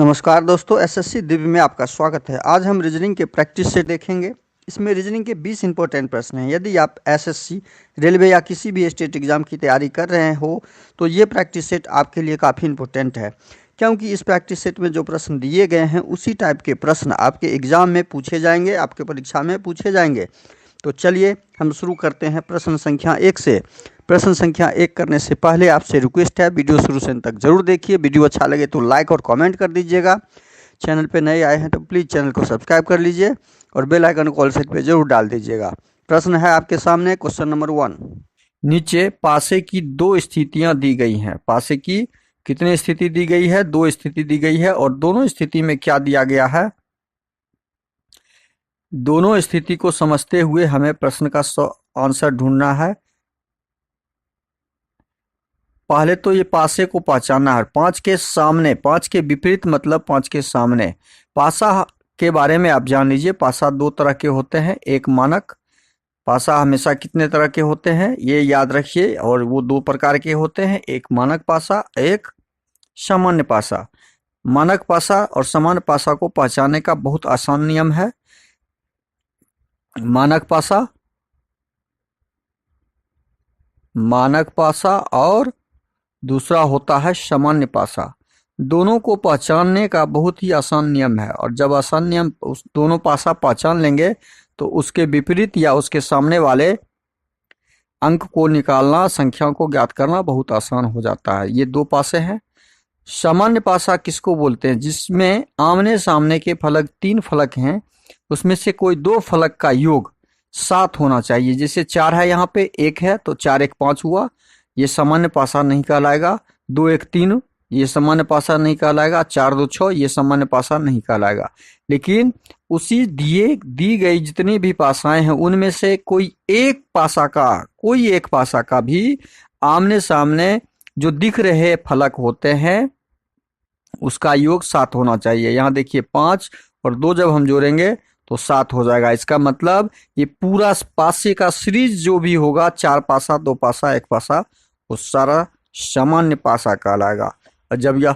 नमस्कार दोस्तों, एसएससी दिव्य में आपका स्वागत है। आज हम रीजनिंग के प्रैक्टिस सेट देखेंगे। इसमें रीजनिंग के 20 इंपॉर्टेंट प्रश्न हैं। यदि आप एसएससी, रेलवे या किसी भी स्टेट एग्जाम की तैयारी कर रहे हो तो ये प्रैक्टिस सेट आपके लिए काफ़ी इंपॉर्टेंट है, क्योंकि इस प्रैक्टिस सेट में जो प्रश्न दिए गए हैं उसी टाइप के प्रश्न आपके एग्जाम में पूछे जाएंगे, आपके परीक्षा में पूछे जाएंगे। तो चलिए हम शुरू करते हैं प्रश्न संख्या 1 से। प्रश्न संख्या 1 करने से पहले आपसे रिक्वेस्ट है, वीडियो शुरू से अंत तक जरूर देखिए। वीडियो अच्छा लगे तो लाइक और कमेंट कर दीजिएगा। चैनल पे नए आए हैं तो प्लीज़ चैनल को सब्सक्राइब कर लीजिए और बेल आइकन को ऑल सेट पे जरूर डाल दीजिएगा। प्रश्न है आपके सामने, क्वेश्चन नंबर 1। नीचे पासे की दो स्थितियां दी गई हैं। पासे की कितनी स्थिति दी गई है? 2 स्थिति दी गई है। और दोनों स्थिति में क्या दिया गया है? दोनों स्थिति को समझते हुए हमें प्रश्न का आंसर ढूंढना है। पहले तो ये पासे को पहचानना है। 5 के सामने, 5 के विपरीत मतलब 5 के सामने। पासा के बारे में आप जान लीजिए। पासा 2 तरह के होते हैं। एक मानक पासा हमेशा कितने तरह के होते हैं ये याद रखिए, और वो 2 प्रकार के होते हैं, एक मानक पासा, एक सामान्य पासा। मानक पासा और सामान्य पासा को पहचानने का बहुत आसान नियम है। मानक पासा और दूसरा होता है सामान्य पासा। दोनों को पहचानने का बहुत ही आसान नियम है, और जब आसान नियम उस दोनों पासा पहचान लेंगे तो उसके विपरीत या उसके सामने वाले अंक को निकालना, संख्याओं को ज्ञात करना बहुत आसान हो जाता है। ये 2 पासे हैं। सामान्य पासा किसको बोलते हैं? जिसमें आमने सामने के फलक 3 फलक हैं, उसमें से कोई 2 फलक का योग 7 होना चाहिए। जैसे 4 है, यहाँ पे 1 है तो 4 1 5 हुआ, ये सामान्य पासा नहीं कहलाएगा। 2 1 3, ये सामान्य पासा नहीं कहलाएगा। 4 2 6, ये सामान्य पासा नहीं कहलाएगा। लेकिन उसी दी गई जितनी भी पासाएं हैं उनमें से कोई एक पासा का भी आमने सामने जो दिख रहे फलक होते हैं उसका योग 7 होना चाहिए। यहाँ देखिए 5 और 2 जब हम जोड़ेंगे तो 7 हो जाएगा। इसका मतलब ये पूरा पासे का सीरीज जो भी होगा, 4 पासा, 2 पासा, 1 पासा, वो सारा सामान्य पासा कहलाएगा। और जब यह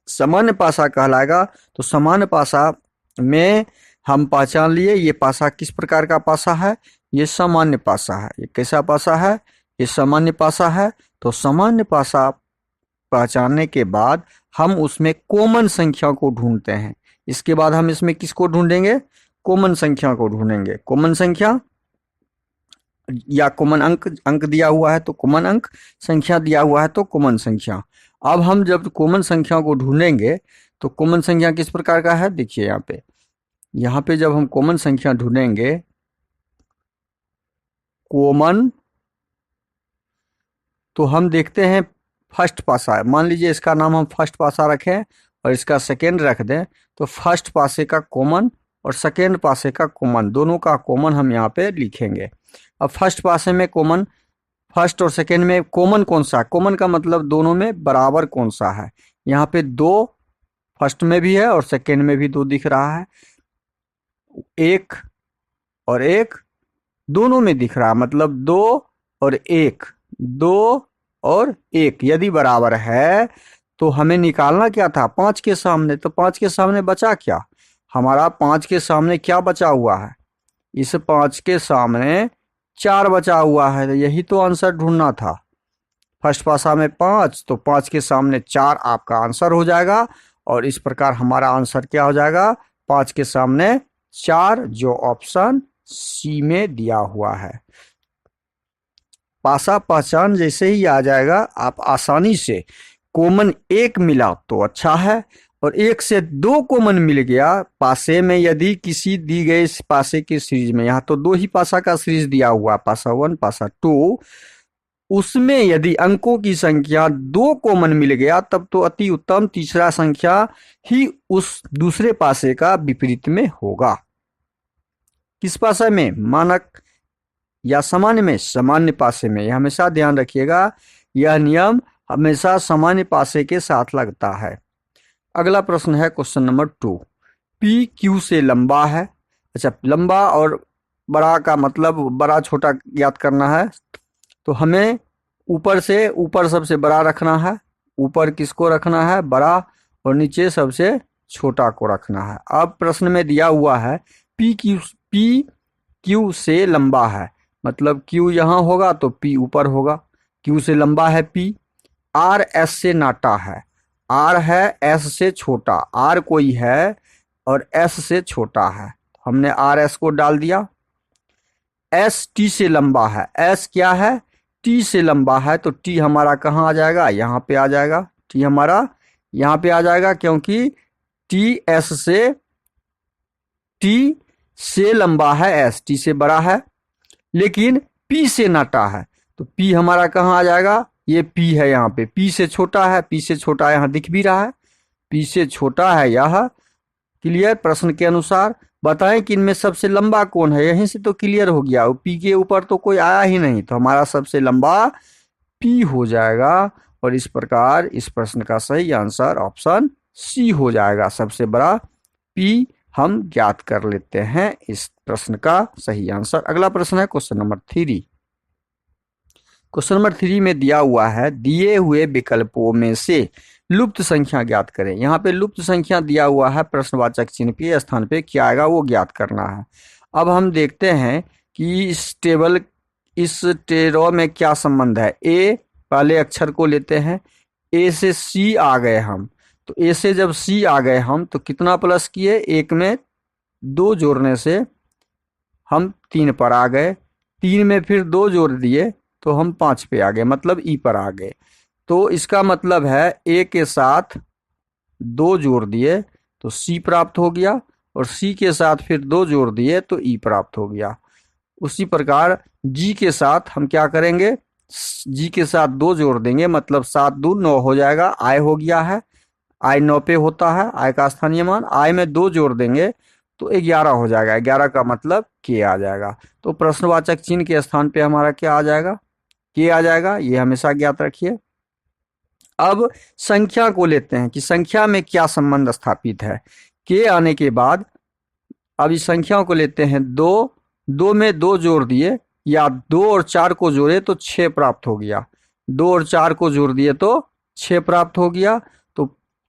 सामान्य पासा कहलाएगा तो सामान्य पासा में हम पहचान लिए ये पासा किस प्रकार का पासा है। ये सामान्य पासा है। ये कैसा पासा है? ये सामान्य पासा है। तो सामान्य पासा पहचानने के बाद हम उसमें कॉमन संख्या को ढूंढते हैं। इसके बाद हम इसमें किसको ढूंढेंगे? कॉमन संख्या को ढूंढेंगे। कॉमन संख्या या कॉमन अंक दिया हुआ है तो कॉमन अंक, संख्या दिया हुआ है तो कॉमन संख्या। अब हम जब कॉमन संख्या को ढूंढेंगे तो कॉमन संख्या किस प्रकार का है? देखिए यहाँ पे जब हम कॉमन संख्या ढूंढेंगे, कॉमन, तो हम देखते हैं फर्स्ट पासा है। मान लीजिए इसका नाम हम फर्स्ट पासा रखें और इसका सेकेंड रख दें, तो फर्स्ट पासे का कॉमन और सेकेंड पासे का कॉमन, दोनों का कॉमन हम यहाँ पे लिखेंगे। अब फर्स्ट पासे में कॉमन, फर्स्ट और सेकेंड में कॉमन कौन सा? कॉमन का मतलब दोनों में बराबर कौन सा है। यहाँ पे 2 फर्स्ट में भी है और सेकेंड में भी 2 दिख रहा है। 1 और 1 दोनों में दिख रहा है, मतलब 2 और 1, 2 और 1 यदि बराबर है तो हमें निकालना क्या था? 5 के सामने। तो 5 के सामने बचा क्या हमारा? 5 के सामने क्या बचा हुआ है? इस 5 के सामने 4 बचा हुआ है। तो यही तो आंसर ढूंढना था। फर्स्ट पासा में 5, तो 5 के सामने 4 आपका आंसर हो जाएगा। और इस प्रकार हमारा आंसर क्या हो जाएगा? 5 के सामने 4, जो ऑप्शन सी में दिया हुआ है। पासा पहचान जैसे ही आ जाएगा, आप आसानी से कॉमन 1 मिला तो अच्छा है, और 1 से 2 कॉमन मिल गया पासे में। यदि किसी दी गई पासे की सीरीज में, यहाँ तो 2 ही पासा का सीरीज दिया हुआ, पासा 1 पासा 2, उसमें यदि अंकों की संख्या 2 कॉमन मिल गया तब तो अति उत्तम, तीसरा संख्या ही उस दूसरे पासे का विपरीत में होगा। किस पासे में? मानक या सामान्य में? सामान्य पासे में। यह हमेशा ध्यान रखिएगा, यह नियम हमेशा सामान्य पासे के साथ लगता है। अगला प्रश्न है क्वेश्चन नंबर 2। पी क्यू से लंबा है। अच्छा, लंबा और बड़ा का मतलब बड़ा छोटा याद करना है, तो हमें ऊपर सबसे बड़ा रखना है। ऊपर किसको रखना है? बड़ा, और नीचे सबसे छोटा को रखना है। अब प्रश्न में दिया हुआ है पी क्यू से लंबा है, मतलब क्यू यहाँ होगा तो पी ऊपर होगा, क्यू से लंबा है पी। आर एस से नाटा है, आर है एस से छोटा, आर कोई है और एस से छोटा है, हमने आर एस को डाल दिया। एस टी से लंबा है, एस क्या है, टी से लंबा है, तो टी हमारा कहाँ आ जाएगा, यहाँ पे आ जाएगा, टी हमारा यहाँ पे आ जाएगा, क्योंकि टी से लंबा है, एस टी से बड़ा है, लेकिन पी से नाटा है, तो पी हमारा कहाँ आ जाएगा, ये पी है यहाँ पे, पी से छोटा है, पी से छोटा यहाँ दिख भी रहा है, पी से छोटा है यह। क्लियर। प्रश्न के अनुसार बताएं कि इनमें सबसे लंबा कौन है, यहीं से तो क्लियर हो गया, पी के ऊपर तो कोई आया ही नहीं, तो हमारा सबसे लंबा पी हो जाएगा। और इस प्रकार इस प्रश्न का सही आंसर ऑप्शन सी हो जाएगा, सबसे बड़ा पी हम ज्ञात कर लेते हैं इस प्रश्न का सही आंसर। अगला प्रश्न है क्वेश्चन नंबर 3। क्वेश्चन नंबर 3 में दिया हुआ है दिए हुए विकल्पों में से लुप्त संख्या ज्ञात करें। यहाँ पे लुप्त संख्या दिया हुआ है, प्रश्नवाचक चिन्ह के स्थान पे क्या आएगा वो ज्ञात करना है। अब हम देखते हैं कि इस टेरो में क्या संबंध है। ए पहले अक्षर को लेते हैं, ए से सी आ गए हम, तो ए से जब सी आ गए हम तो कितना प्लस किए, एक में 2 जोड़ने से हम 3 पर आ गए, 3 में फिर 2 जोड़ दिए तो हम 5 पे आ गए, मतलब ई पर आ गए। तो इसका मतलब है ए के साथ 2 जोड़ दिए तो सी प्राप्त हो गया, और सी के साथ फिर 2 जोड़ दिए तो ई प्राप्त हो गया। उसी प्रकार जी के साथ हम क्या करेंगे, जी के साथ 2 जोड़ देंगे, मतलब 7 दूर 9 हो जाएगा, आय हो गया है, आय 9 पे होता है आय का स्थानीय मान, आय में 2 जोड़ देंगे तो 11 हो जाएगा, 11 का मतलब के आ जाएगा। तो प्रश्नवाचक चिन्ह के स्थान पे हमारा क्या आ जाएगा, के आ जाएगा, ये हमेशा ज्ञात रखिए। अब संख्या को लेते हैं कि संख्या में क्या संबंध स्थापित है। के आने के बाद अब इस संख्याओं को लेते हैं, 2 में 2 जोड़ दिए, या 2 और 4 को जोड़े तो 6 प्राप्त हो गया, 2 और 4 को जोड़ दिए तो 6 प्राप्त हो गया। तो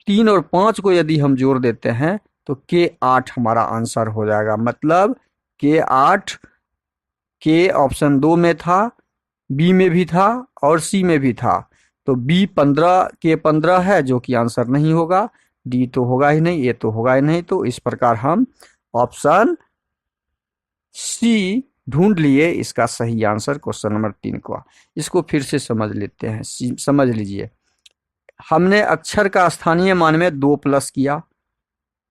3 और 5 को यदि हम जोड़ देते हैं तो के 8 हमारा आंसर हो जाएगा, मतलब के 8 के ऑप्शन 2 में था, बी में भी था और सी में भी था, तो बी 15 के 15 है जो कि आंसर नहीं होगा, डी तो होगा ही नहीं, ए तो होगा ही नहीं, तो इस प्रकार हम ऑप्शन सी ढूंढ लिए इसका सही आंसर क्वेश्चन नंबर 3 का। इसको फिर से समझ लेते हैं, समझ लीजिए। हमने अक्षर का स्थानीय मान में 2 प्लस किया,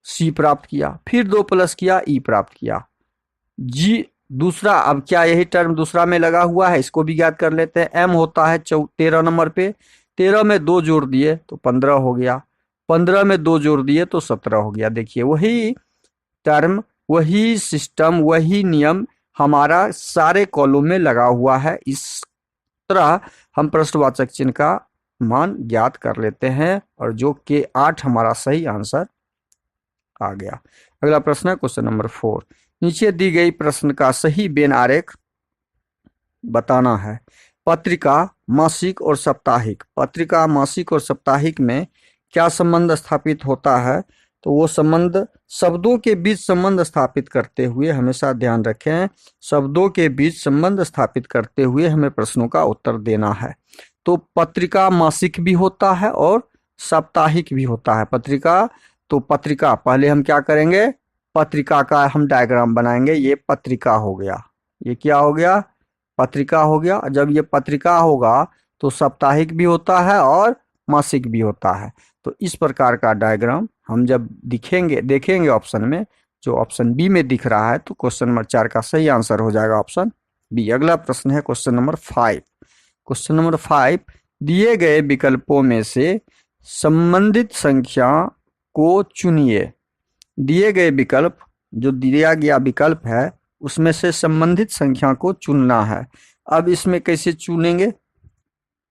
सी प्राप्त किया, फिर 2 प्लस किया, ई प्राप्त किया। जी दूसरा, अब क्या यही टर्म दूसरा में लगा हुआ है, इसको भी ज्ञात कर लेते हैं। एम होता है 13 नंबर पे, 13 में 2 जोड़ दिए तो 15 हो गया, 15 में 2 जोड़ दिए तो 17 हो गया। देखिए वही टर्म, वही सिस्टम, वही नियम हमारा सारे कॉलम में लगा हुआ है। इस तरह हम प्रश्नवाचक चिन्ह का मान ज्ञात कर लेते हैं, और जो के 8 हमारा सही आंसर आ गया। अगला प्रश्न है क्वेश्चन नंबर 4। नीचे दी गई प्रश्न का सही बेन आरेख बताना है। पत्रिका, मासिक और साप्ताहिक, पत्रिका, मासिक और साप्ताहिक में क्या संबंध स्थापित होता है, तो वो संबंध शब्दों के बीच संबंध स्थापित करते हुए, हमेशा ध्यान रखें, शब्दों के बीच संबंध स्थापित करते हुए हमें प्रश्नों का उत्तर देना है। तो पत्रिका मासिक भी होता है और साप्ताहिक भी होता है। पत्रिका, तो पत्रिका पहले हम क्या करेंगे, पत्रिका का हम डायग्राम बनाएंगे, ये पत्रिका हो गया, ये क्या हो गया, पत्रिका हो गया। जब ये पत्रिका होगा तो साप्ताहिक भी होता है और मासिक भी होता है। तो इस प्रकार का डायग्राम हम जब देखेंगे ऑप्शन में, जो ऑप्शन बी में दिख रहा है, तो क्वेश्चन नंबर 4 का सही आंसर हो जाएगा ऑप्शन बी। अगला प्रश्न है क्वेश्चन नंबर 5। क्वेश्चन नंबर 5, दिए गए विकल्पों में से संबंधित संख्या को चुनिए। दिए गए विकल्प, जो दिया गया विकल्प है उसमें से संबंधित संख्या को चुनना है। अब इसमें कैसे चुनेंगे,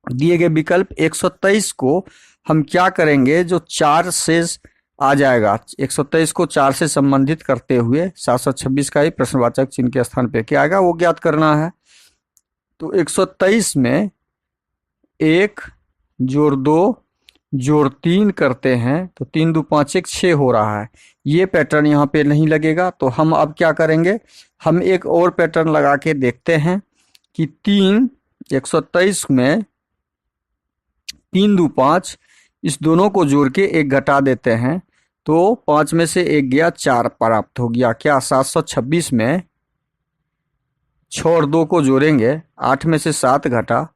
दिए गए विकल्प 123 को हम क्या करेंगे, जो 4 से आ जाएगा, 123 को 4 से संबंधित करते हुए 726 का ही प्रश्नवाचक चिन्ह के स्थान पे क्या आएगा वो ज्ञात करना है। तो 123 में 1 जोड़ 2 जोड़ 3 करते हैं तो 3 दू 5 1 6 हो रहा है। ये पैटर्न यहाँ पे नहीं लगेगा, तो हम अब क्या करेंगे, हम एक और पैटर्न लगा के देखते हैं कि 123 में 3 दू 5, इस दोनों को जोड़ के एक घटा देते हैं तो 5 में से एक गया, 4 प्राप्त हो गया। क्या 726 में 6 और 2 को जोड़ेंगे, 8 में से 7 घटा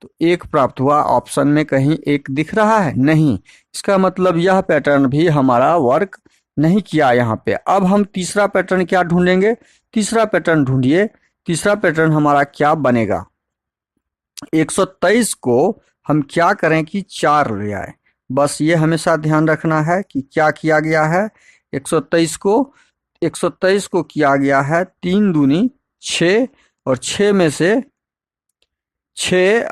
तो 1 प्राप्त हुआ। ऑप्शन में कहीं 1 दिख रहा है? नहीं। इसका मतलब यह पैटर्न भी हमारा वर्क नहीं किया यहाँ पे। अब हम तीसरा पैटर्न क्या ढूंढेंगे? तीसरा पैटर्न ढूंढिए। तीसरा पैटर्न हमारा क्या बनेगा? 123 को हम क्या करें कि 4 ले आए। बस ये हमेशा ध्यान रखना है कि क्या किया गया है। 123 को किया गया है 3 दूनी 6, और 6 में से 6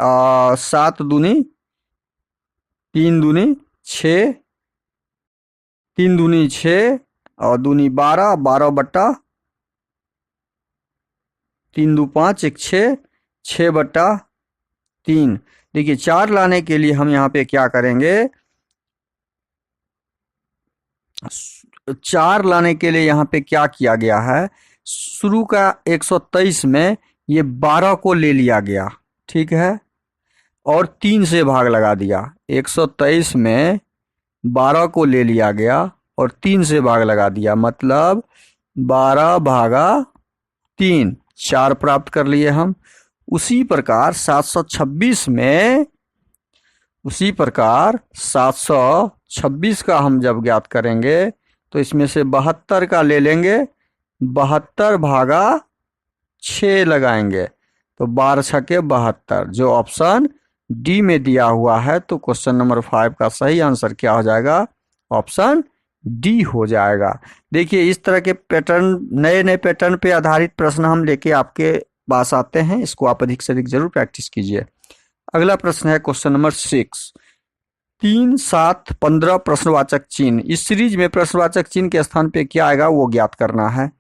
7 दूनी 3 दूनी 6, 3 दूनी 6 और दूनी 12, 12 बट्टा 3 दू 5 1 6, 6 बट्टा 3। देखिए 4 लाने के लिए हम यहाँ पे क्या करेंगे, 4 लाने के लिए यहाँ पे क्या किया गया है, शुरू का 123 में ये 12 को ले लिया गया, ठीक है, और 3 से भाग लगा दिया। 123 में 12 को ले लिया गया और 3 से भाग लगा दिया, मतलब 12 भागा 3, 4 प्राप्त कर लिए हम। उसी प्रकार 726 का हम जब ज्ञात करेंगे तो इसमें से 72 का ले लेंगे, 72 भागा 6 लगाएंगे तो 12 छके 72, जो ऑप्शन डी में दिया हुआ है। तो क्वेश्चन नंबर 5 का सही आंसर क्या हो जाएगा? ऑप्शन डी हो जाएगा। देखिए इस तरह के पैटर्न, नए नए पैटर्न पे आधारित प्रश्न हम लेके आपके पास आते हैं, इसको आप अधिक से अधिक जरूर प्रैक्टिस कीजिए। अगला प्रश्न है क्वेश्चन नंबर 6, 3 7 15 प्रश्नवाचक चिन्ह। इस सीरीज में प्रश्नवाचक चिन्ह के स्थान पे क्या आएगा वो ज्ञात करना है।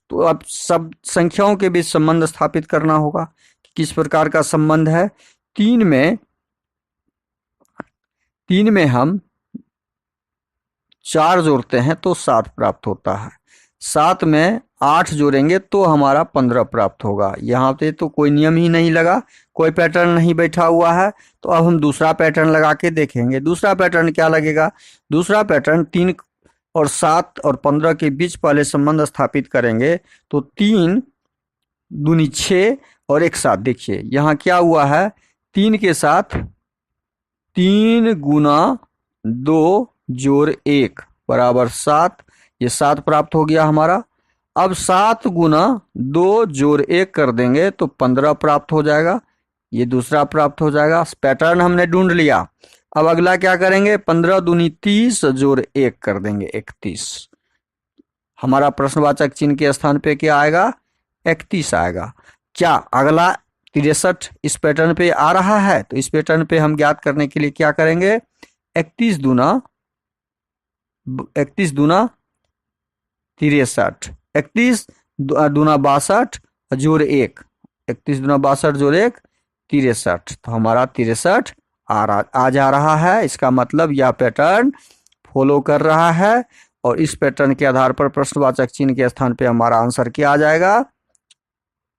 तो अब सब संख्याओं के बीच संबंध स्थापित करना होगा कि किस प्रकार का संबंध है। 3 में हम 4 जोड़ते हैं तो 7 प्राप्त होता है। 7 में 8 जोड़ेंगे तो हमारा 15 प्राप्त होगा। यहाँ पे तो कोई नियम ही नहीं लगा, कोई पैटर्न नहीं बैठा हुआ है। तो अब हम दूसरा पैटर्न लगा के देखेंगे। दूसरा पैटर्न क्या लगेगा? दूसरा पैटर्न 3 और 7 और 15 के बीच पहले संबंध स्थापित करेंगे तो 3 दूनी 6 और 1 7। देखिए यहाँ क्या हुआ है, 3 के साथ 3 गुना 2 जोड़ 1 बराबर 7, ये 7 प्राप्त हो गया हमारा। अब 7 गुना 2 जोड़ 1 कर देंगे तो 15 प्राप्त हो जाएगा, ये दूसरा प्राप्त हो जाएगा। पैटर्न हमने ढूंढ लिया। अब अगला क्या करेंगे, 15 दूनी 30 जोड़ 1 कर देंगे 31। हमारा प्रश्नवाचक चिन्ह के स्थान पे क्या आएगा? 31 आएगा। क्या अगला 63 इस पैटर्न पे आ रहा है? तो इस पैटर्न पे हम ज्ञात करने के लिए क्या करेंगे, 31 दूना 33, 31 दूना 62 जोड़ 1, 31 दूना 62 जोड़ 1 63। तो हमारा 63 आ जा रहा है। इसका मतलब यह पैटर्न फॉलो कर रहा है और इस पैटर्न के आधार पर प्रश्नवाचक चिन्ह के स्थान पे हमारा आंसर क्या आ जाएगा?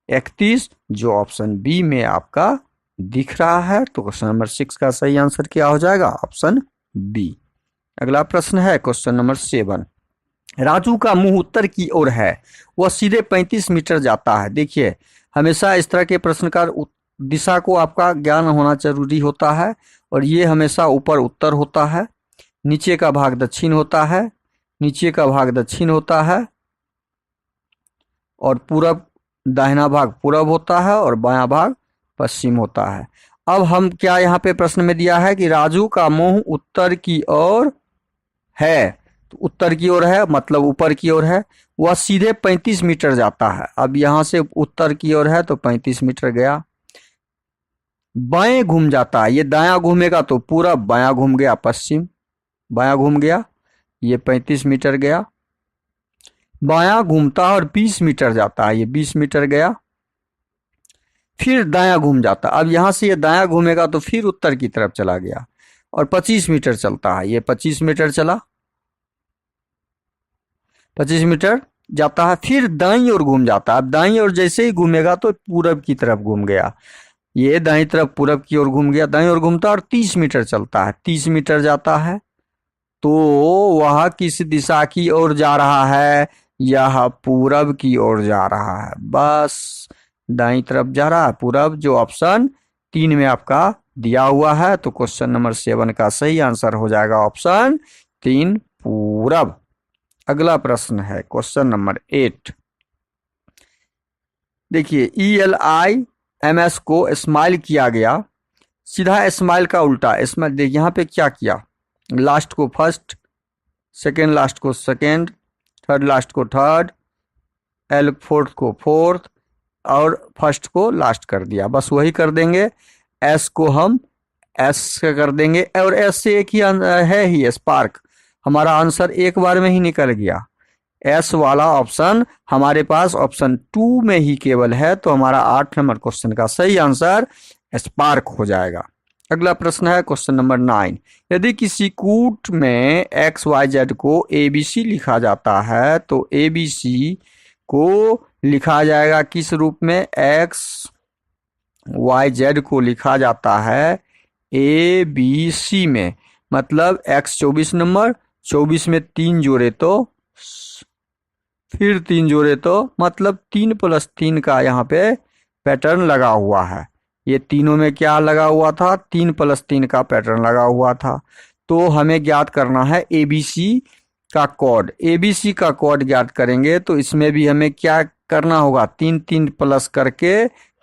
31, जो ऑप्शन बी में आपका दिख रहा है। तो क्वेश्चन नंबर 6 का सही आंसर क्या हो जाएगा? Option B. अगला प्रश्न है क्वेश्चन नंबर 7, राजू का मुंह उत्तर की ओर है, वह सीधे 35 मीटर जाता है। देखिए हमेशा इस तरह के प्रश्न का दिशा को आपका ज्ञान होना जरूरी होता है, और ये हमेशा ऊपर उत्तर होता है, नीचे का भाग दक्षिण होता है, नीचे का भाग दक्षिण होता है, और पूरब, दाहिना भाग पूरब होता है और बायां भाग पश्चिम होता है। अब हम क्या यहाँ पे प्रश्न में दिया है कि राजू का मुंह उत्तर की ओर है, तो उत्तर की ओर है मतलब ऊपर की ओर है, वह सीधे 35 मीटर जाता है। अब यहां से उत्तर की ओर है तो 35 मीटर गया। बाएं घूम जाता है, ये दायां घूमेगा तो पूरब, बायां घूम गया पश्चिम, बायां घूम गया, ये 35 मीटर गया। बायां घूमता है और 20 मीटर जाता है, ये 20 मीटर गया। फिर दायां घूम जाता, अब यहां से ये दायां घूमेगा तो फिर उत्तर की तरफ चला गया। और 25 मीटर चलता है। ये 25 मीटर चला, 25 मीटर जाता है, फिर दाईं ओर घूम जाता है। अब दाईं ओर जैसे ही घूमेगा तो पूरब की तरफ घूम गया, ये दाईं तरफ पूरब की ओर घूम गया, दाईं ओर घूमता है और 30 मीटर चलता है, 30 मीटर जाता है। तो वह किस दिशा की ओर जा रहा है? यह पूरब की ओर जा रहा है, बस दाईं तरफ जा रहा है पूरब, जो ऑप्शन 3 में आपका दिया हुआ है। तो क्वेश्चन नंबर 7 का सही आंसर हो जाएगा ऑप्शन 3 पूरब। अगला प्रश्न है क्वेश्चन नंबर 8। देखिए ELIMS को स्माइल किया गया, सीधा स्माइल का उल्टा स्माइल। देखिए यहाँ पे क्या किया, लास्ट को फर्स्ट, सेकेंड लास्ट को सेकेंड, थर्ड लास्ट को थर्ड, एल फोर्थ को फोर्थ और फर्स्ट को लास्ट कर दिया, बस वही कर देंगे। एस को हम एस कर देंगे और एस से एक ही है ही स्पार्क, हमारा आंसर एक बार में ही निकल गया। एस वाला ऑप्शन हमारे पास ऑप्शन 2 में ही केवल है, तो हमारा 8 नंबर क्वेश्चन का सही आंसर स्पार्क हो जाएगा। अगला प्रश्न है क्वेश्चन नंबर 9। यदि किसी कूट में XYZ को ABC लिखा जाता है तो ABC को लिखा जाएगा किस रूप में? XYZ को लिखा जाता है ABC में, मतलब X 24 नंबर, 24 में 3 जोड़े तो फिर 3 जोड़े तो मतलब 3 + 3 का यहाँ पे पैटर्न लगा हुआ है। ये तीनों में क्या लगा हुआ था? 3 + 3 का पैटर्न लगा हुआ था। तो हमें ज्ञात करना है ABC का कोड। ABC का कोड ज्ञात करेंगे तो इसमें भी हमें क्या करना होगा? 3 3 प्लस करके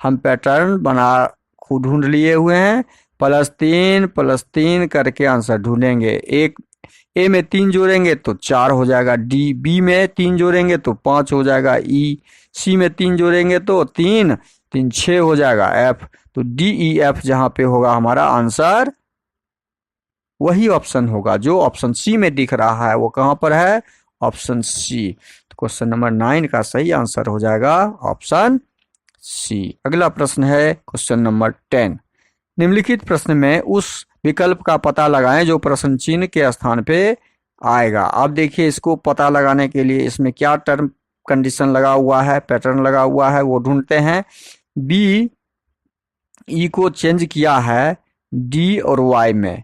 हम पैटर्न बना खुद ढूंढ लिए हुए हैं, +3 +3 करके आंसर ढूंढेंगे। एक ए में 3 जोड़ेंगे तो 4 हो जाएगा, डी बी में 3 जोड़ेंगे तो 5 हो जाएगा, ई सी में 3 जोड़ेंगे तो 3 3 6 हो जाएगा, एफ। तो DEF जहां पे होगा हमारा आंसर वही ऑप्शन होगा जो ऑप्शन सी में दिख रहा है। वो कहां पर है? Option C. तो क्वेश्चन नंबर 9 का सही आंसर हो जाएगा ऑप्शन सी। अगला प्रश्न है क्वेश्चन नंबर 10। निम्नलिखित प्रश्न में उस विकल्प का पता लगाएं जो प्रश्न चिन्ह के स्थान पे आएगा। आप देखिए इसको पता लगाने के लिए इसमें क्या टर्म कंडीशन लगा हुआ है, पैटर्न लगा हुआ है, वो ढूंढते हैं। बी ई को चेंज किया है डी और वाई में,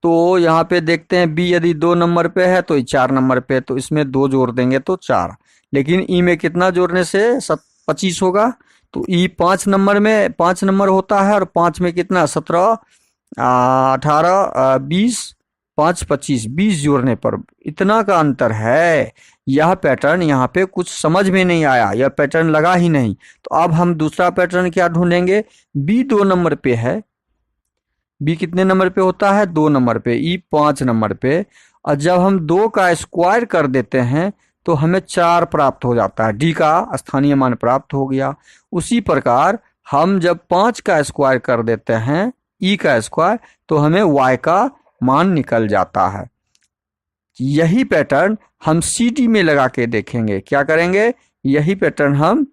तो यहाँ पे देखते हैं बी यदि 2 नंबर पे है तो 4 नंबर पे, तो इसमें 2 जोड़ देंगे तो 4। लेकिन ई में कितना जोड़ने से 25 होगा? तो ई 5 नंबर में 5 नंबर होता है और 5 में कितना? 17 18 20 5 25 20 जोड़ने पर इतना का अंतर है। यह पैटर्न यहाँ पे कुछ समझ में नहीं आया, यह पैटर्न लगा ही नहीं। तो अब हम दूसरा पैटर्न क्या ढूंढेंगे? बी 2 नंबर पे है, बी कितने नंबर पे होता है? 2 नंबर पे, ई 5 नंबर पे, और जब हम 2 का स्क्वायर कर देते हैं तो हमें 4 प्राप्त हो जाता है, डी का स्थानीय मान प्राप्त हो गया। उसी प्रकार हम जब 5 का स्क्वायर कर देते हैं ई का स्क्वायर तो हमें वाई का मान निकल जाता है। यही पैटर्न हम CD में लगा के देखेंगे। क्या करेंगे? यही पैटर्न हम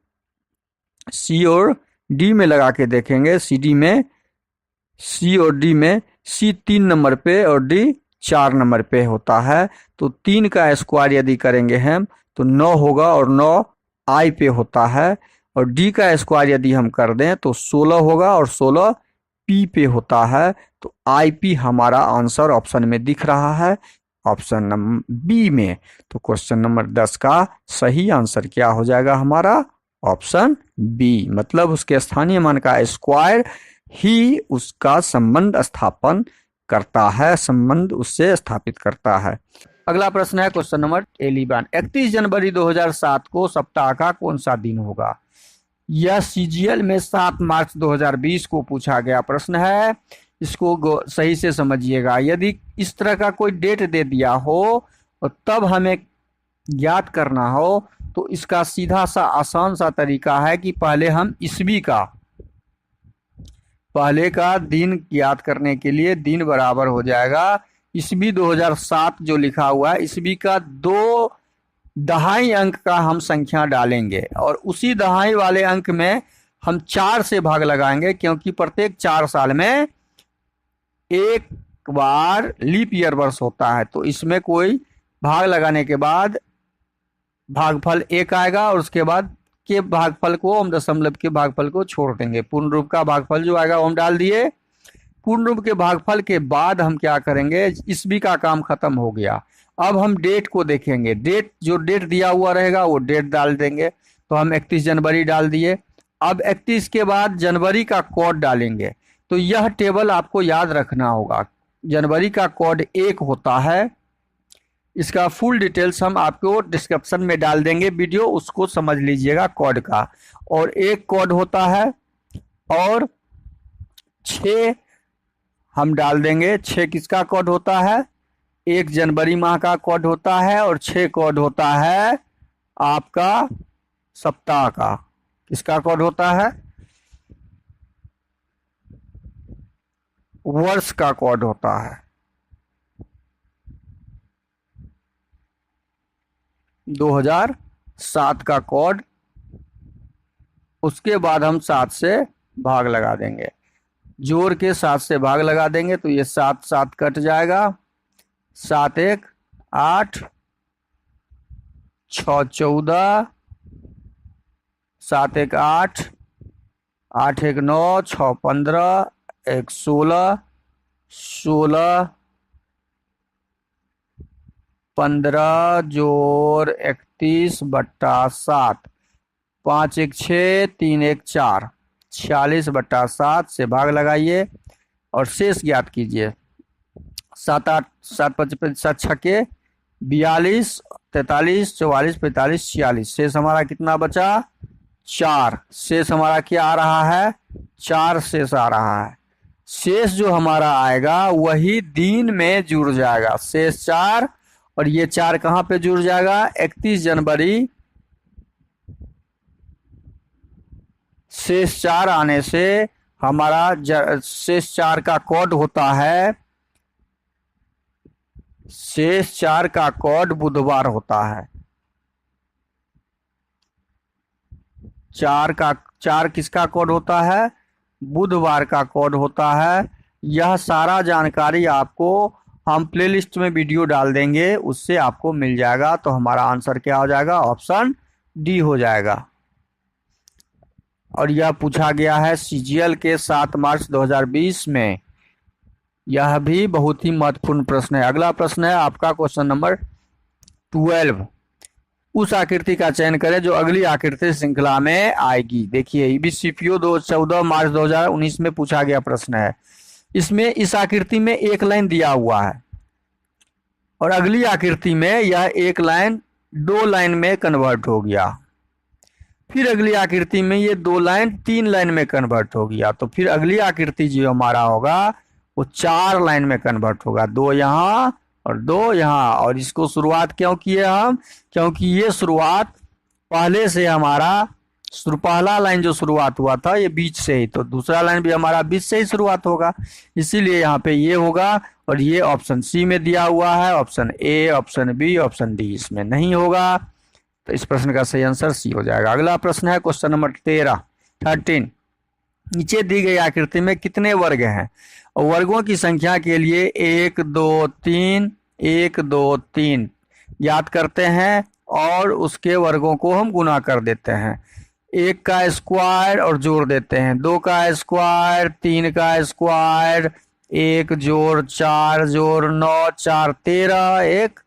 C और D में लगा के देखेंगे। CD में C और D में C 3 नंबर पे और D 4 नंबर पे होता है, तो 3 का स्क्वायर यदि करेंगे हम तो 9 होगा और 9 I पे होता है, और D का स्क्वायर यदि हम कर दें तो 16 होगा और 16 P पे होता है। तो IP हमारा आंसर ऑप्शन में दिख रहा है, ऑप्शन नंबर बी में। तो क्वेश्चन नंबर 10 का सही आंसर क्या हो जाएगा हमारा? ऑप्शन बी, मतलब उसके स्थानीय मान का स्क्वायर ही उसका संबंध स्थापन करता है, संबंध उससे स्थापित करता है। अगला प्रश्न है क्वेश्चन नंबर 11। 31 जनवरी 2007 को सप्ताह का कौन सा दिन होगा? यह CGL में 7 मार्च 2020 को पूछा गया प्रश्न है। इसको सही से समझिएगा। यदि इस तरह का कोई डेट दे दिया हो और तब हमें ज्ञात करना हो तो इसका सीधा सा आसान सा तरीका है कि पहले हम ईस्वी का पहले का दिन ज्ञात करने के लिए दिन बराबर हो जाएगा ईस्वी 2007 जो लिखा हुआ है, ईस्वी का 2 दहाई अंक का हम संख्या डालेंगे और उसी दहाई वाले अंक में हम 4 से भाग लगाएंगे, क्योंकि प्रत्येक 4 साल में एक बार लीप ईयर वर्ष होता है, तो इसमें कोई भाग लगाने के बाद भागफल 1 आएगा और उसके बाद के भागफल को हम दशमलव के भागफल को छोड़ देंगे। पूर्ण रूप का भागफल जो आएगा वो हम डाल दिए। पूर्ण रूप के भागफल के बाद हम क्या करेंगे, ईस्वी का काम खत्म हो गया। अब हम डेट को देखेंगे। डेट जो डेट दिया हुआ रहेगा वो डेट डाल देंगे। तो हम 31 जनवरी डाल दिए। अब 31 के बाद जनवरी का कोड डालेंगे। तो यह टेबल आपको याद रखना होगा। जनवरी का कोड 1 होता है। इसका फुल डिटेल्स हम आपको डिस्क्रिप्शन में डाल देंगे वीडियो, उसको समझ लीजिएगा कोड का। और एक कोड होता है और 6 हम डाल देंगे। 6 किसका कोड होता है, 1 जनवरी माह का कोड होता है और 6 कोड होता है आपका सप्ताह का। किसका कोड होता है, वर्ष का कोड होता है। 2007 का कोड। उसके बाद हम 7 से भाग लगा देंगे, जोड़ के 7 से भाग लगा देंगे। तो ये 7 7 कट जाएगा। 7 1 8, 6 14, 7 1 8, 8 1 9, 6 15, 1 16, 16 15 जोड़ 31 बट्टा 7, 5 1 6, 3 1 4, 46 बट्टा 7 से भाग लगाइए और शेष ज्ञात कीजिए। 7 8 7 5 7 छक्के 42, 43, 44, 45, 46। शेष हमारा कितना बचा, 4। शेष हमारा क्या आ रहा है, 4 शेष आ रहा है। शेष जो हमारा आएगा वही दिन में जुड़ जाएगा। शेष 4 और ये 4 कहाँ पे जुड़ जाएगा, 31 जनवरी। शेष 4 आने से हमारा शेष 4 का कोड होता है, शेष 4 का कोड बुधवार होता है। 4 किसका कोड होता है, बुधवार का कोड होता है। यह सारा जानकारी आपको हम प्लेलिस्ट में वीडियो डाल देंगे, उससे आपको मिल जाएगा। तो हमारा आंसर क्या हो जाएगा, ऑप्शन डी हो जाएगा। और यह पूछा गया है सीजीएल के 7 मार्च 2020 में। यह भी बहुत ही महत्वपूर्ण प्रश्न है। अगला प्रश्न है आपका क्वेश्चन नंबर 12। उस आकृति का चयन करें जो अगली आकृति श्रृंखला में आएगी। देखिए ईबीसीपीओ 14 मार्च 2019 में पूछा गया प्रश्न है। इसमें इस आकृति में एक लाइन दिया हुआ है और अगली आकृति में यह एक लाइन 2 लाइन में कन्वर्ट हो गया। फिर अगली आकृति में ये 2 लाइन 3 लाइन में कन्वर्ट हो गया। तो फिर अगली आकृति जो हमारा होगा वो 4 लाइन में कन्वर्ट होगा, 2 यहाँ और 2 यहाँ। और इसको शुरुआत क्यों किए हम, क्योंकि ये शुरुआत पहले से हमारा पहला लाइन जो शुरुआत हुआ था ये बीच से ही, तो दूसरा लाइन भी हमारा बीच से ही शुरुआत होगा, इसीलिए यहाँ पे ये होगा। और ये ऑप्शन सी में दिया हुआ है, option A, option B, option D इसमें नहीं होगा। तो इस प्रश्न का सही आंसर सी हो जाएगा। अगला प्रश्न है क्वेश्चन नंबर 13। नीचे दी गई आकृति में कितने वर्ग हैं, और वर्गों की संख्या के लिए 1 2 3 1 2 3 याद करते हैं और उसके वर्गों को हम गुना कर देते हैं। 1 का स्क्वायर और जोड़ देते हैं, 2 का स्क्वायर, 3 का स्क्वायर, 1 जोड़ 4 जोड़ 9 4 13 1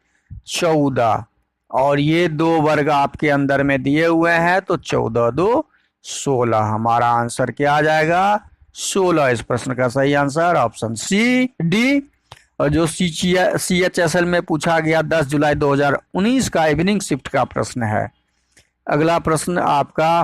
14। और ये 2 वर्ग आपके अंदर में दिए हुए हैं, तो 14 2 16। हमारा आंसर क्या आ जाएगा, 16। इस प्रश्न का सही आंसर ऑप्शन सी डी। और जो CHSL में पूछा गया 10 जुलाई 2019 का इवनिंग शिफ्ट का प्रश्न है। अगला प्रश्न आपका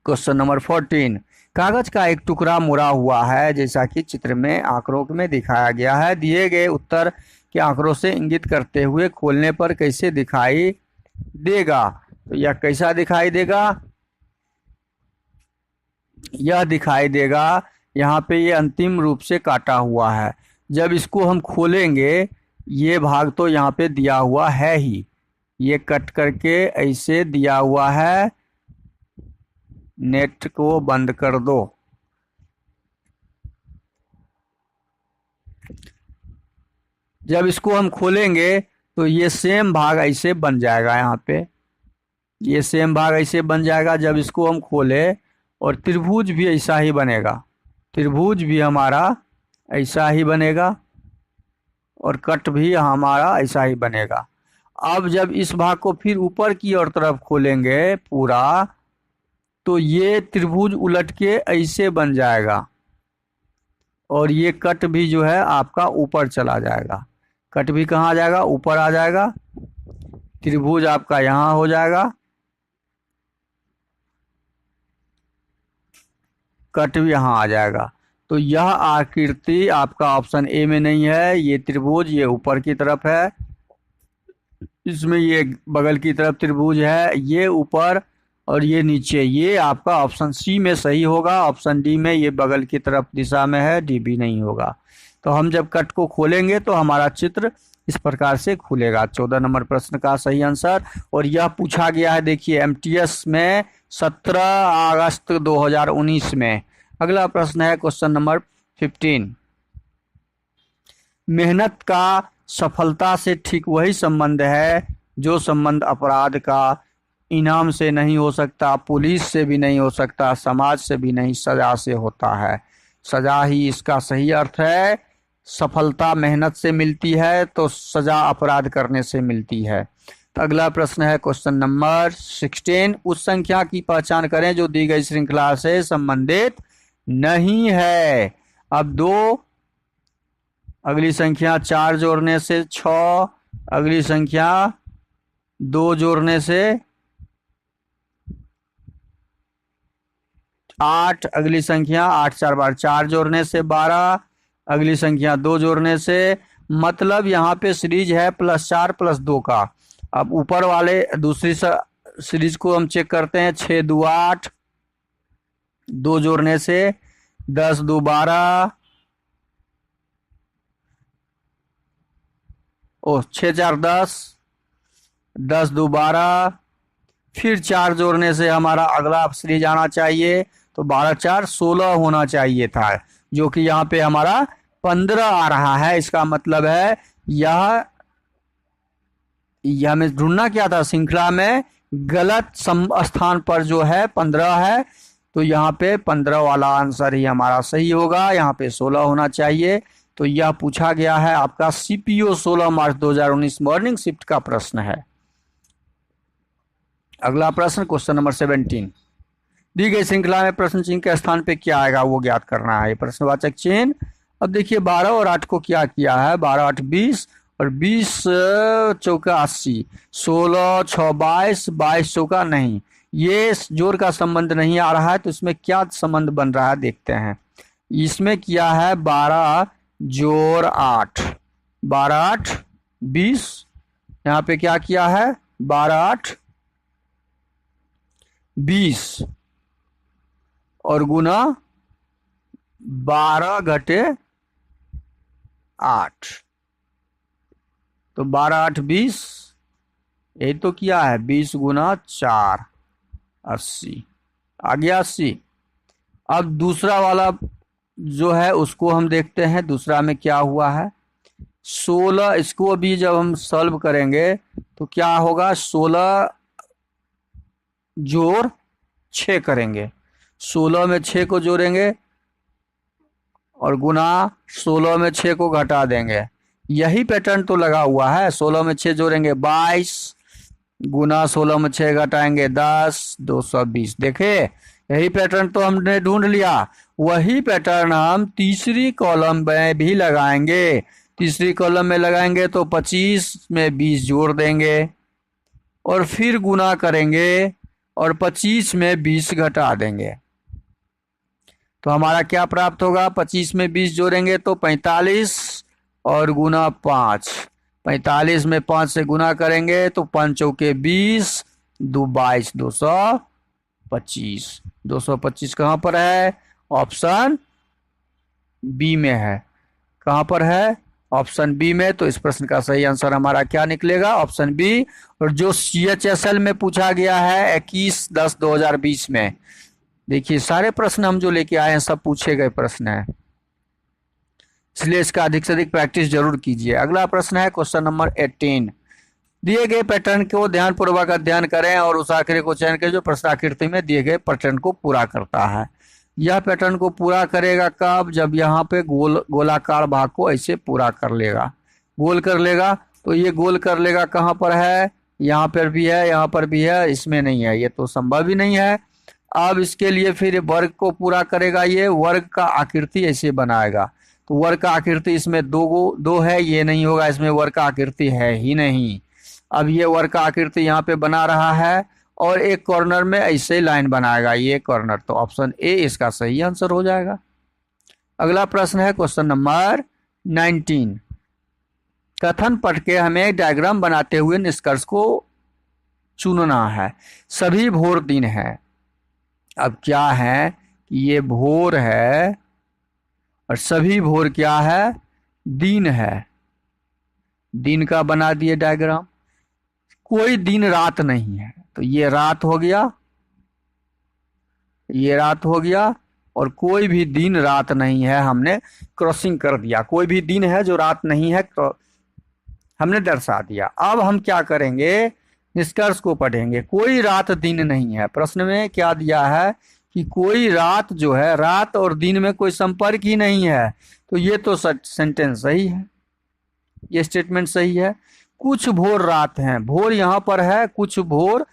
क्वेश्चन नंबर 14। कागज का एक टुकड़ा मुड़ा हुआ है जैसा कि चित्र में आंकड़ों में दिखाया गया है। दिए गए उत्तर के आंकड़ों से इंगित करते हुए खोलने पर कैसे दिखाई देगा। तो यह कैसा दिखाई देगा, यह दिखाई देगा यहाँ पे ये अंतिम रूप से काटा हुआ है। जब इसको हम खोलेंगे, ये भाग तो यहाँ पे दिया हुआ है ही, ये कट करके ऐसे दिया हुआ है। नेट को बंद कर दो। जब इसको हम खोलेंगे तो ये सेम भाग ऐसे बन जाएगा, यहाँ पे ये सेम भाग ऐसे बन जाएगा जब इसको हम खोले। और त्रिभुज भी ऐसा ही बनेगा, त्रिभुज भी हमारा ऐसा ही बनेगा और कट भी हमारा ऐसा ही बनेगा। अब जब इस भाग को फिर ऊपर की ओर तरफ खोलेंगे पूरा, तो ये त्रिभुज उलट के ऐसे बन जाएगा और ये कट भी जो है आपका ऊपर चला जाएगा। कट भी कहाँ आ जाएगा? ऊपर आ जाएगा। त्रिभुज आपका यहाँ हो जाएगा, कट भी यहाँ आ जाएगा। तो यह आकृति आपका ऑप्शन ए में नहीं है। ये त्रिभुज ये ऊपर की तरफ है, इसमें ये बगल की तरफ त्रिभुज है, ये ऊपर और ये नीचे। ये आपका ऑप्शन सी में सही होगा। ऑप्शन डी में ये बगल की तरफ दिशा में है, डी भी नहीं होगा। तो हम जब कट को खोलेंगे तो हमारा चित्र इस प्रकार से खुलेगा। 14 नंबर प्रश्न का सही आंसर। और यह पूछा गया है, देखिए एमटीएस में 17 अगस्त 2019 में। अगला प्रश्न है क्वेश्चन नंबर 15। मेहनत का सफलता से ठीक वही संबंध है जो संबंध अपराध का इनाम से नहीं हो सकता, पुलिस से भी नहीं हो सकता, समाज से भी नहीं, सजा से होता है। सजा ही इसका सही अर्थ है। सफलता मेहनत से मिलती है तो सजा अपराध करने से मिलती है। तो अगला प्रश्न है क्वेश्चन नंबर 16। उस संख्या की पहचान करें जो दी गई श्रृंखला से संबंधित नहीं है। अब दो, अगली संख्या 4 जोड़ने से 6, अगली संख्या 2 जोड़ने से 8, अगली संख्या 8 4 बार 4 जोड़ने से 12, अगली संख्या 2 जोड़ने से। मतलब यहाँ पे सीरीज है +4 +2 का। अब ऊपर वाले दूसरी सीरीज को हम चेक करते हैं। 6 2 8, 2 जोड़ने से 10 2 12, 6 4 10, 10 2 12, फिर 4 जोड़ने से हमारा अगला सीरीज आना चाहिए। तो 12 4 16 होना चाहिए था, जो कि यहाँ पे हमारा 15 आ रहा है। इसका मतलब है यह हमें ढूंढना क्या था, श्रृंखला में गलत स्थान पर जो है 15 है। तो यहाँ पे 15 वाला आंसर ही हमारा सही होगा। यहाँ पे 16 होना चाहिए। तो यह पूछा गया है आपका सीपीओ 16 मार्च 2019 मॉर्निंग शिफ्ट का प्रश्न है। अगला प्रश्न क्वेश्चन नंबर 17। दी गई श्रृंखला में प्रश्न चिन्ह के स्थान पे क्या आएगा वो ज्ञात करना है। प्रश्नवाचक चिन्ह। अब देखिए 12 और 8 को क्या किया है, 12 8 20 और 20 चौका 80, 16 6 22, 22 चौका नहीं। ये जोड़ का संबंध नहीं आ रहा है, तो इसमें क्या संबंध बन रहा है देखते हैं। इसमें किया है 12 जोड़ 8, 12 8 20। यहाँ पे क्या किया है 12 8 20 और गुना 12 घटे 8। तो 12 8 20, यही तो किया है। 20 गुना 4 80, आ गया 80। अब दूसरा वाला जो है उसको हम देखते हैं। दूसरा में क्या हुआ है 16। इसको भी जब हम सॉल्व करेंगे तो क्या होगा, 16 जोड़ 6 करेंगे। 16 में 6 को जोड़ेंगे और गुना 16 में 6 को घटा देंगे। यही पैटर्न तो लगा हुआ है। 16 में 6 जोड़ेंगे 22, गुना 16 में 6 घटाएंगे 10, 220। देखे यही पैटर्न तो हमने ढूंढ लिया। वही पैटर्न हम तीसरी कॉलम में भी लगाएंगे। तीसरी कॉलम में लगाएंगे तो 25 में 20 जोड़ देंगे और फिर गुना करेंगे और 25 में 20 घटा देंगे। तो हमारा क्या प्राप्त होगा, 25 में 20 जोड़ेंगे तो 45 और गुना 5। 45 में 5 से गुना करेंगे तो 5 चौके 20, 2 22, 225। 225 कहाँ पर है, ऑप्शन बी में है। कहाँ पर है, ऑप्शन बी में। तो इस प्रश्न का सही आंसर हमारा क्या निकलेगा, ऑप्शन बी। और जो CHSL में पूछा गया है 21/10/2020 में, देखिए सारे प्रश्न हम जो लेके आए हैं सब पूछे गए प्रश्न है। इसलिए इसका अधिक से अधिक प्रैक्टिस जरूर कीजिए। अगला प्रश्न है क्वेश्चन नंबर 18। दिए गए पैटर्न को ध्यानपूर्वक अध्ययन करें और उस आकृति को चयन करें जो प्रश्नाकृति में दिए गए पैटर्न को पूरा करता है। यह पैटर्न को पूरा करेगा कब? जब यहाँ पे गोलाकार भाग को ऐसे पूरा कर लेगा, गोल कर लेगा। तो ये गोल कर लेगा कहाँ पर है? यहाँ पर भी है, यहाँ पर भी है, इसमें नहीं है, ये तो संभव ही नहीं है। अब इसके लिए फिर वर्ग को पूरा करेगा, ये वर्ग का आकृति ऐसे बनाएगा। तो वर्ग का आकृति इसमें दो है, ये नहीं होगा, इसमें वर्ग का आकृति है ही नहीं। अब ये वर्ग का आकृति यहाँ पे बना रहा है और एक कॉर्नर में ऐसे लाइन बनाएगा, ये कॉर्नर। तो ऑप्शन ए इसका सही आंसर हो जाएगा। अगला प्रश्न है क्वेश्चन नंबर 19। कथन पढ़ के हमें डायग्राम बनाते हुए निष्कर्ष को चुनना है। सभी भोर दिन है। अब क्या है कि ये भोर है और सभी भोर क्या है? दिन है। दिन का बना दिए डायग्राम। कोई दिन रात नहीं है, तो ये रात हो गया, ये रात हो गया, और कोई भी दिन रात नहीं है, हमने क्रॉसिंग कर दिया। कोई भी दिन है जो रात नहीं है, हमने दर्शा दिया। अब हम क्या करेंगे? निष्कर्ष को पढ़ेंगे। कोई रात दिन नहीं है। प्रश्न में क्या दिया है कि कोई रात जो है, रात और दिन में कोई संपर्क ही नहीं है। तो ये तो सेंटेंस सही है, ये स्टेटमेंट सही है। कुछ भोर रात हैं, भोर यहाँ पर है, कुछ भोर,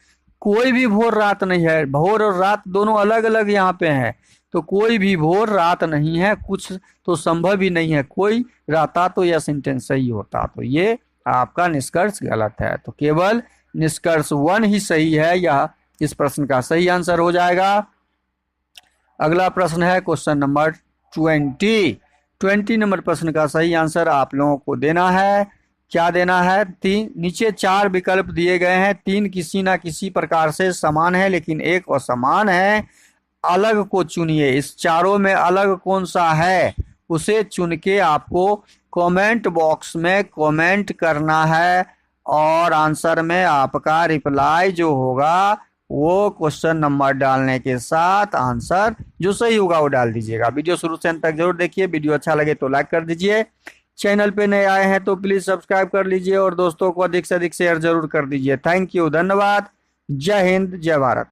कोई भी भोर रात नहीं है। भोर और रात दोनों अलग अलग यहाँ पे हैं, तो कोई भी भोर रात नहीं है। कुछ तो संभव ही नहीं है, कोई रहता तो यह सेंटेंस सही होता। तो ये आपका निष्कर्ष गलत है। तो केवल निष्कर्ष 1 ही सही है, यह इस प्रश्न का सही आंसर हो जाएगा। अगला प्रश्न है क्वेश्चन नंबर 20 नंबर प्रश्न का सही आंसर आप लोगों को देना है। क्या देना है? नीचे 4 विकल्प दिए गए हैं। 3 किसी ना किसी प्रकार से समान है लेकिन एक असमान है। अलग को चुनिए। इस चारों में अलग कौन सा है उसे चुन के आपको कमेंट बॉक्स में कमेंट करना है और आंसर में आपका रिप्लाई जो होगा वो क्वेश्चन नंबर डालने के साथ आंसर जो सही होगा वो डाल दीजिएगा। वीडियो शुरू से अंत तक जरूर देखिए। वीडियो अच्छा लगे तो लाइक कर दीजिए। चैनल पे नए आए हैं तो प्लीज सब्सक्राइब कर लीजिए और दोस्तों को अधिक से अधिक शेयर जरूर कर दीजिए। थैंक यू, धन्यवाद। जय हिंद, जय भारत।